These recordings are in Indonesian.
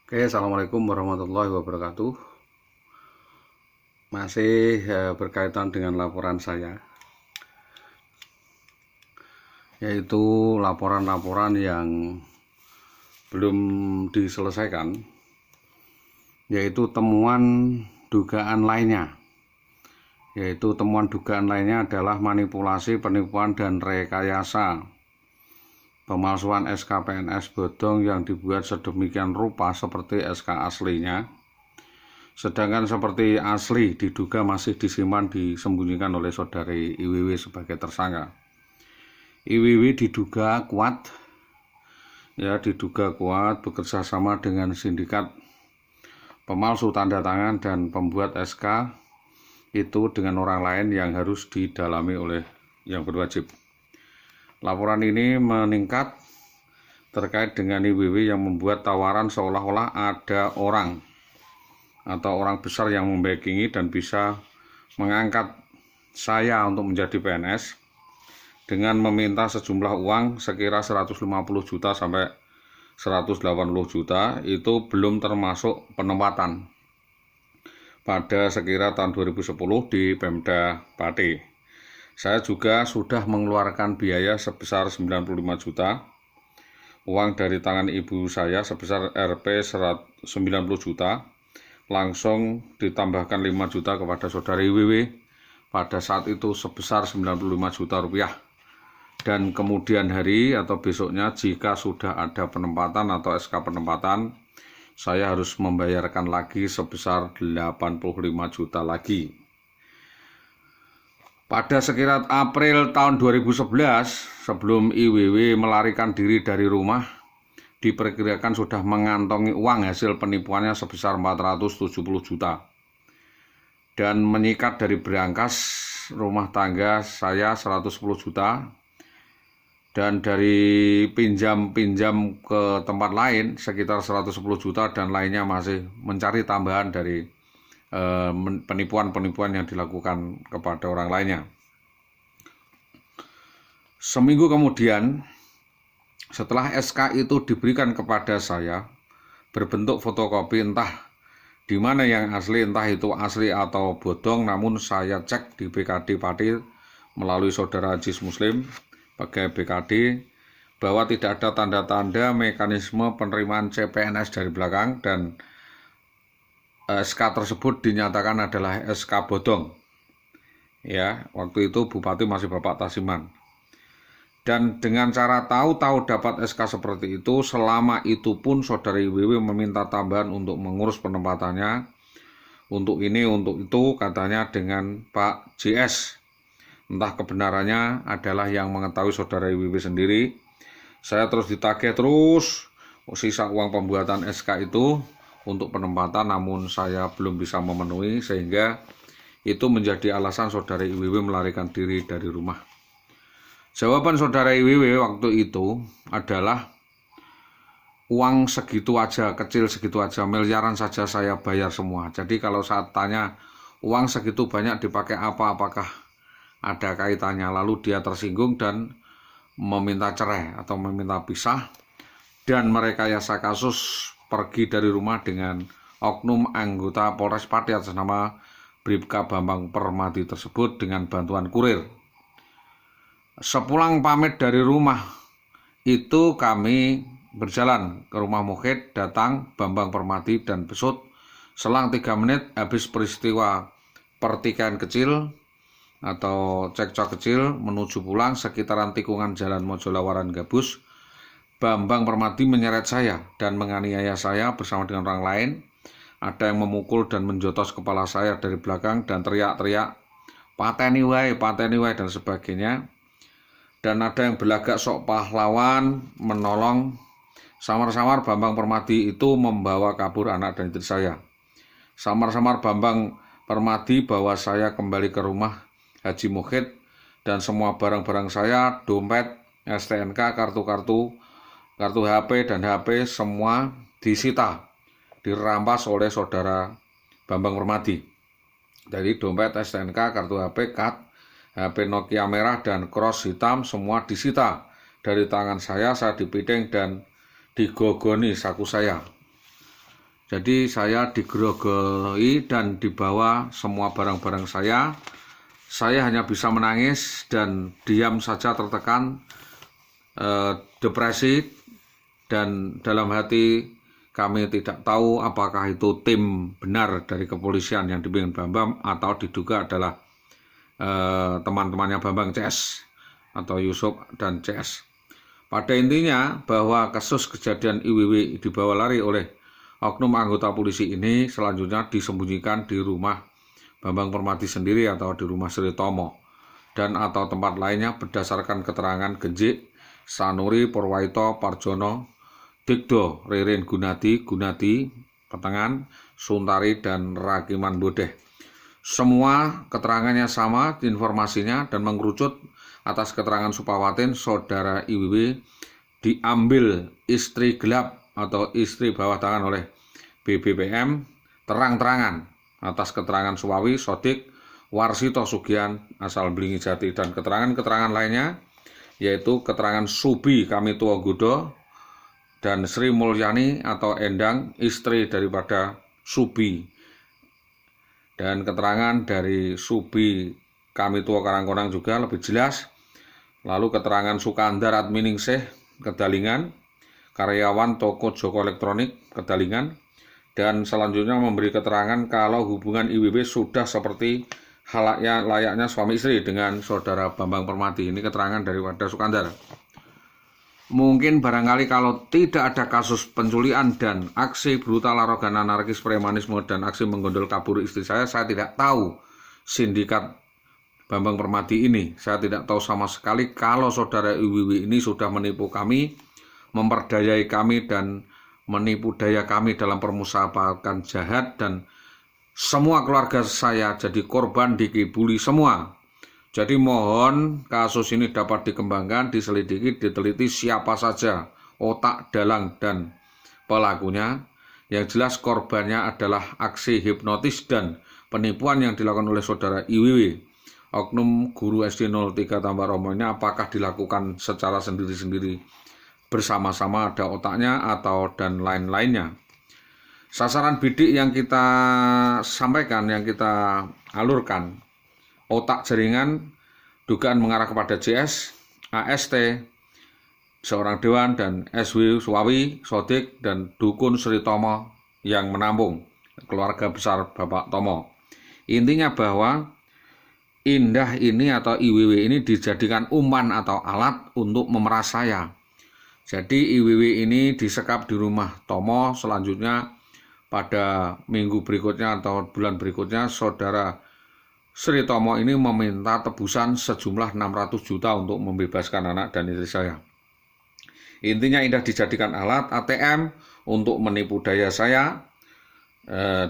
Oke, assalamualaikum warahmatullahi wabarakatuh. Masih berkaitan dengan laporan saya, yaitu laporan-laporan yang belum diselesaikan, yaitu temuan dugaan lainnya. Temuan dugaan lainnya adalah manipulasi, penipuan, dan rekayasa pemalsuan SK PNS bodong yang dibuat sedemikian rupa seperti SK aslinya, sedangkan seperti asli diduga masih disimpan disembunyikan oleh saudari IWW sebagai tersangka. IWW diduga kuat bekerja sama dengan sindikat pemalsu tanda tangan dan pembuat SK itu dengan orang lain yang harus didalami oleh yang berwajib. Laporan ini meningkat terkait dengan IWW yang membuat tawaran seolah-olah ada orang atau orang besar yang membackingi dan bisa mengangkat saya untuk menjadi PNS dengan meminta sejumlah uang sekira 150 juta sampai 180 juta, itu belum termasuk penempatan pada sekira tahun 2010 di Pemda Pati. Saya juga sudah mengeluarkan biaya sebesar 95 juta, uang dari tangan ibu saya sebesar Rp 90 juta, langsung ditambahkan 5 juta kepada saudari IWW pada saat itu sebesar 95 juta rupiah. Dan kemudian hari atau besoknya jika sudah ada penempatan atau SK penempatan, saya harus membayarkan lagi sebesar 85 juta lagi. Pada sekitar April tahun 2011, sebelum IWW melarikan diri dari rumah, diperkirakan sudah mengantongi uang hasil penipuannya sebesar 470 juta. Dan menyikat dari berangkas rumah tangga saya 110 juta. Dan dari pinjam-pinjam ke tempat lain sekitar 110 juta dan lainnya masih mencari tambahan dari penipuan-penipuan yang dilakukan kepada orang lainnya. Seminggu kemudian, setelah SK itu diberikan kepada saya berbentuk fotokopi, entah di mana yang asli, entah itu asli atau bodong, namun saya cek di BKD Pati melalui saudara Aziz Muslim sebagai BKD bahwa tidak ada tanda-tanda mekanisme penerimaan CPNS dari belakang, dan SK tersebut dinyatakan adalah SK bodong. Ya, waktu itu Bupati masih Bapak Tasiman. Dan dengan cara tahu-tahu dapat SK seperti itu, selama itu pun saudari IWW meminta tambahan untuk mengurus penempatannya, untuk ini, untuk itu, katanya dengan Pak JS. Entah kebenarannya adalah yang mengetahui saudara IWW sendiri. Saya terus ditagih terus sisa uang pembuatan SK itu untuk penempatan, namun saya belum bisa memenuhi, sehingga itu menjadi alasan saudara IWW melarikan diri dari rumah. Jawaban saudara IWW waktu itu adalah uang segitu aja, kecil segitu aja, miliaran saja saya bayar semua. Jadi kalau saat tanya uang segitu banyak dipakai apa, apakah ada kaitannya, lalu dia tersinggung dan meminta cerai atau meminta pisah dan merekayasa kasus pergi dari rumah dengan oknum anggota Polres Pati atas nama Bribka Bambang Permadi tersebut dengan bantuan kurir. Sepulang pamit dari rumah itu kami berjalan ke rumah Mukhid, datang Bambang Permadi dan besut. Selang 3 menit habis peristiwa pertikaian kecil atau cekcok kecil menuju pulang sekitaran tikungan Jalan Mojolawaran Gabus, Bambang Permadi menyeret saya dan menganiaya saya bersama dengan orang lain. Ada yang memukul dan menjotos kepala saya dari belakang dan teriak-teriak, pateni wae dan sebagainya. Dan ada yang berlagak sok pahlawan menolong. Samar-samar Bambang Permadi itu membawa kabur anak dan istri saya. Samar-samar Bambang Permadi bawa saya kembali ke rumah Haji Mukhid dan semua barang-barang saya, dompet, STNK, kartu HP dan HP semua disita, dirampas oleh saudara Bambang Permadi. Jadi dompet, STNK, kartu HP, HP Nokia merah dan cross hitam semua disita dari tangan saya dipideng dan digogoni saku saya. Jadi saya digerogoi dan dibawa semua barang-barang saya. Saya hanya bisa menangis dan diam saja tertekan, depresi, dan dalam hati kami tidak tahu apakah itu tim benar dari kepolisian yang dipimpin Bambang atau diduga adalah teman-temannya Bambang CS atau Yusuf dan CS. Pada intinya bahwa kasus kejadian IWW dibawa lari oleh oknum anggota polisi ini selanjutnya disembunyikan di rumah Bambang Permati sendiri atau di rumah Sri Tomo dan atau tempat lainnya berdasarkan keterangan Genjik, Sanuri, Purwaito, Parjono, Digdo, Ririn Gunadi, Petengan, Suntari, dan Rakiman Bodeh. Semua keterangannya sama, informasinya, dan mengerucut atas keterangan Supawatin, saudara IWW diambil istri gelap atau istri bawah tangan oleh BBPM terang-terangan atas keterangan Suwawi, Sodik, Warsito Sugian asal Belingi Jati, dan keterangan-keterangan lainnya yaitu keterangan Subi Kamitua Gudo dan Sri Mulyani atau Endang, istri daripada Subi, dan keterangan dari Subi Kamitua Karangkonang juga lebih jelas. Lalu keterangan Sukandar Adminingsih Kedalingan, karyawan toko Joko Elektronik Kedalingan, dan selanjutnya memberi keterangan kalau hubungan IWW sudah seperti layaknya suami istri dengan saudara Bambang Permati. Ini keterangan daripada Sukandar. Mungkin barangkali kalau tidak ada kasus penculikan dan aksi brutal, arogan, anarkis, premanisme, dan aksi menggondol kabur istri saya tidak tahu sindikat Bambang Permati ini. Saya tidak tahu sama sekali kalau saudara IWW ini sudah menipu kami, memperdayai kami, dan menipu daya kami dalam permusyawaratan jahat, dan semua keluarga saya jadi korban, dikibuli semua. Jadi mohon kasus ini dapat dikembangkan, diselidiki, diteliti siapa saja otak, dalang, dan pelakunya. Yang jelas korbannya adalah aksi hipnotis dan penipuan yang dilakukan oleh saudara IWW. Oknum guru SD 03 Tambak Romo ini apakah dilakukan secara sendiri-sendiri, bersama-sama, ada otaknya atau dan lain-lainnya. Sasaran bidik yang kita sampaikan, yang kita alurkan, otak jaringan dugaan mengarah kepada JS, AST, seorang dewan, dan SW Suwawi, Sodik, dan Dukun Sri Tomo yang menampung keluarga besar Bapak Tomo. Intinya bahwa Indah ini atau IWW ini dijadikan umpan atau alat untuk memeras saya. Jadi IWW ini disekap di rumah Tomo. Selanjutnya pada minggu berikutnya atau bulan berikutnya saudara Sri Tomo ini meminta tebusan sejumlah 600 juta untuk membebaskan anak dan istri saya. Intinya Indah dijadikan alat ATM untuk menipu daya saya,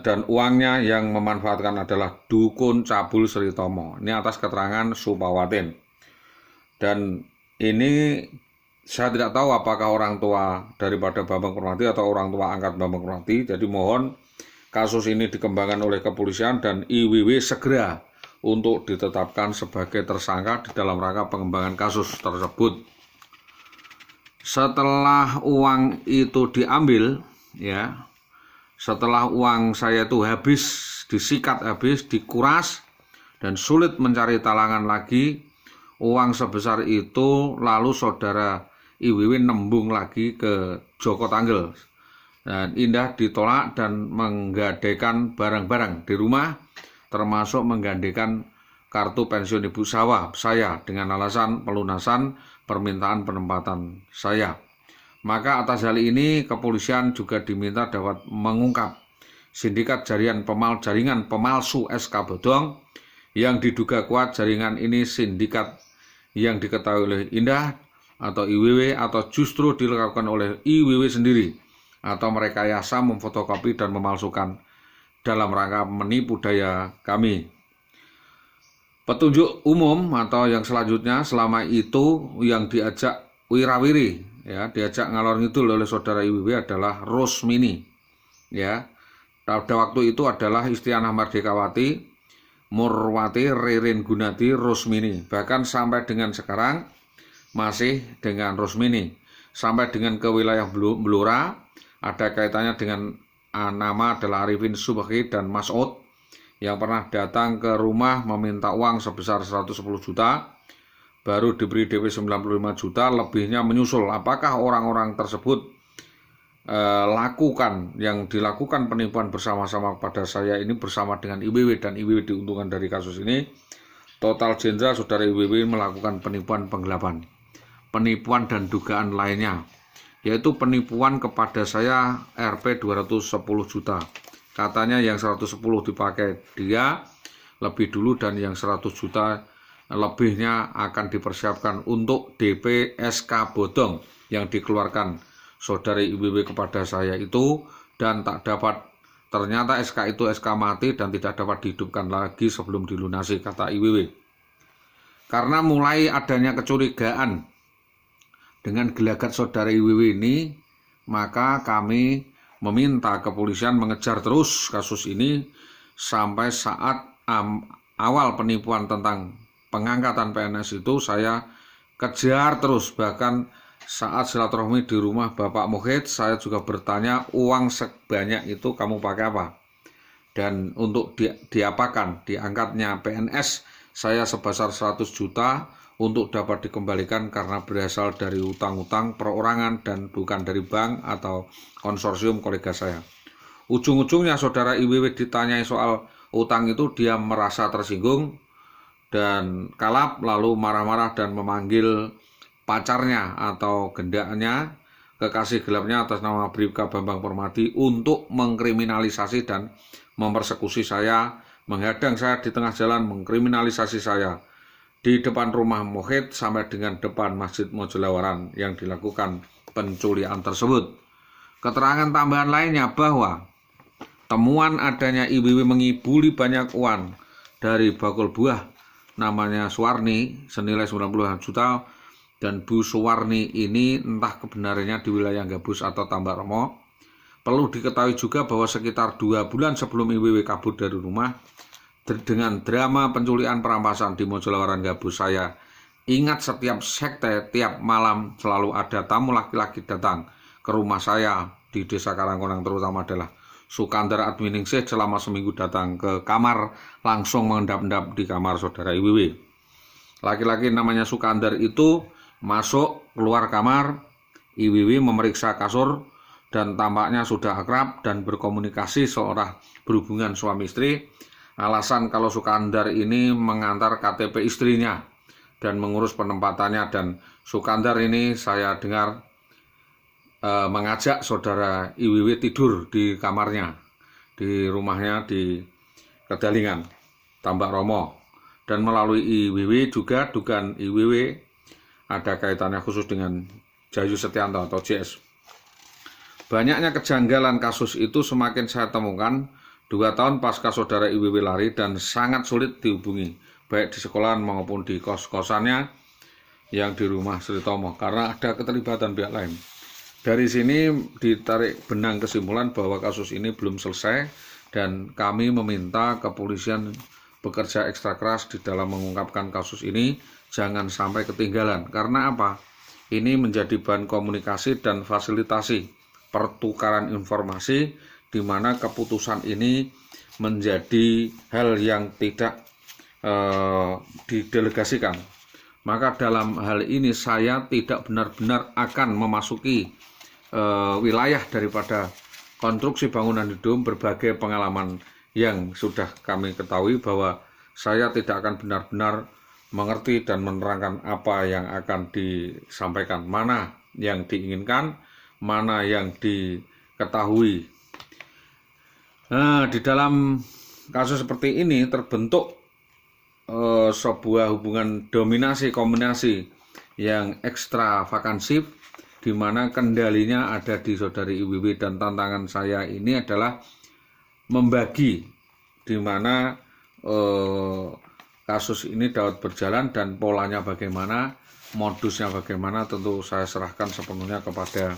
dan uangnya yang memanfaatkan adalah Dukun Cabul Sri Tomo. Ini atas keterangan Supawatin. Dan ini saya tidak tahu apakah orang tua daripada Bambang Permati atau orang tua angkat Bambang Permati. Jadi mohon kasus ini dikembangkan oleh kepolisian dan IWW segera untuk ditetapkan sebagai tersangka di dalam rangka pengembangan kasus tersebut. Setelah uang itu diambil, ya, setelah uang saya itu habis, disikat habis, dikuras, dan sulit mencari talangan lagi, uang sebesar itu lalu saudara IWW nembung lagi ke Joko Tanggel. Dan Indah ditolak dan menggadaikan barang-barang di rumah, termasuk menggandakan kartu pensiun ibu saya dengan alasan pelunasan permintaan penempatan saya. Maka atas hal ini kepolisian juga diminta dapat mengungkap sindikat jaringan pemalsu SK Bodong yang diduga kuat. Jaringan ini sindikat yang diketahui oleh Indah atau IWW atau justru dilakukan oleh IWW sendiri atau merekayasa, memfotokopi, dan memalsukan dalam rangka menipu daya kami. Petunjuk umum atau yang selanjutnya selama itu yang diajak wirawiri, ya, diajak ngalor ngidul oleh saudara IWW adalah Rosmini, ya. Pada waktu itu adalah Istianah Mardikawati, Murwati, Ririn Gunadi, Rosmini. Bahkan sampai dengan sekarang masih dengan Rosmini. Sampai dengan ke wilayah Blora, ada kaitannya dengan nama adalah Arifin Subhi dan Mas'ud, yang pernah datang ke rumah meminta uang sebesar 110 juta, baru diberi DP 95 juta, lebihnya menyusul. Apakah orang-orang tersebut yang dilakukan penipuan bersama-sama kepada saya ini bersama dengan IWW, dan IWW diuntungkan dari kasus ini? Total Jenderal Saudara IWW melakukan penipuan penggelapan, penipuan dan dugaan lainnya, yaitu penipuan kepada saya Rp 210 juta. Katanya yang 110 dipakai dia lebih dulu, dan yang 100 juta lebihnya akan dipersiapkan untuk DP SK bodong yang dikeluarkan Saudara IWW kepada saya itu, dan tak dapat, ternyata SK itu SK mati dan tidak dapat dihidupkan lagi sebelum dilunasi, kata IWW. Karena mulai adanya kecurigaan dengan gelagat Saudara IWW ini, maka kami meminta kepolisian mengejar terus kasus ini sampai saat awal penipuan tentang pengangkatan PNS itu saya kejar terus. Bahkan saat silaturahmi di rumah Bapak Muhid, saya juga bertanya, uang sebanyak itu kamu pakai apa? Dan untuk diapakan? Diangkatnya PNS saya sebesar 100 juta untuk dapat dikembalikan karena berasal dari utang-utang perorangan dan bukan dari bank atau konsorsium kolega saya. Ujung-ujungnya Saudara IWW ditanyai soal utang itu, dia merasa tersinggung dan kalap, lalu marah-marah dan memanggil pacarnya atau gendaknya, kekasih gelapnya atas nama Bribka Bambang Permadi, untuk mengkriminalisasi dan mempersekusi saya, menghadang saya di tengah jalan, mengkriminalisasi saya di depan rumah Muhid sampai dengan depan Masjid Mojolawaran yang dilakukan penculikan tersebut. Keterangan tambahan lainnya bahwa temuan adanya IWW mengibuli banyak uang dari bakul buah namanya Suwarni senilai 90 juta, dan Bu Suwarni ini entah kebenarannya di wilayah Gabus atau Tambak Romo. Perlu diketahui juga bahwa sekitar 2 bulan sebelum IWW kabur dari rumah dengan drama penculikan perampasan di Mojolawaran Gabus, saya ingat setiap sekte tiap malam selalu ada tamu laki-laki datang ke rumah saya di Desa Karangkonang, terutama adalah Sukandar Adminingsih. Selama seminggu datang ke kamar, langsung mengendap-endap di kamar Saudara IWW. Laki-laki namanya Sukandar itu masuk keluar kamar IWW, memeriksa kasur, dan tampaknya sudah akrab dan berkomunikasi seolah berhubungan suami istri. Alasan kalau Sukandar ini mengantar KTP istrinya dan mengurus penempatannya, dan Sukandar ini saya dengar mengajak Saudara IWW tidur di kamarnya, di rumahnya di Kedalingan, Tambak Romo. Dan melalui IWW juga dugaan IWW ada kaitannya khusus dengan Jayu Setianto atau JS. Banyaknya kejanggalan kasus itu semakin saya temukan 2 tahun pasca Saudara IWW lari dan sangat sulit dihubungi, baik di sekolahan maupun di kos-kosannya yang di rumah Sri Tomo, karena ada keterlibatan pihak lain. Dari sini ditarik benang kesimpulan bahwa kasus ini belum selesai, dan kami meminta kepolisian bekerja ekstra keras di dalam mengungkapkan kasus ini, jangan sampai ketinggalan. Karena apa? Ini menjadi bahan komunikasi dan fasilitasi pertukaran informasi, di mana keputusan ini menjadi hal yang tidak didelegasikan. Maka dalam hal ini saya tidak benar-benar akan memasuki wilayah daripada konstruksi bangunan gedung. Berbagai pengalaman yang sudah kami ketahui bahwa saya tidak akan benar-benar mengerti dan menerangkan apa yang akan disampaikan, mana yang diinginkan, mana yang diketahui. Nah, di dalam kasus seperti ini terbentuk sebuah hubungan dominasi kombinasi yang ekstravagansif, di mana kendalinya ada di Saudari IWW, dan tantangan saya ini adalah membagi di mana kasus ini dapat berjalan dan polanya bagaimana, modusnya bagaimana. Tentu saya serahkan sepenuhnya kepada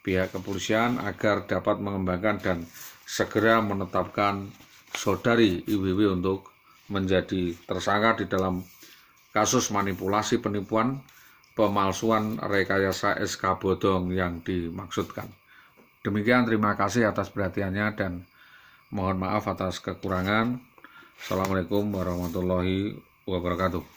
pihak kepolisian agar dapat mengembangkan dan segera menetapkan Saudari IWW untuk menjadi tersangka di dalam kasus manipulasi, penipuan, pemalsuan, rekayasa SK bodong yang dimaksudkan. Demikian, terima kasih atas perhatiannya dan mohon maaf atas kekurangan. Assalamualaikum warahmatullahi wabarakatuh.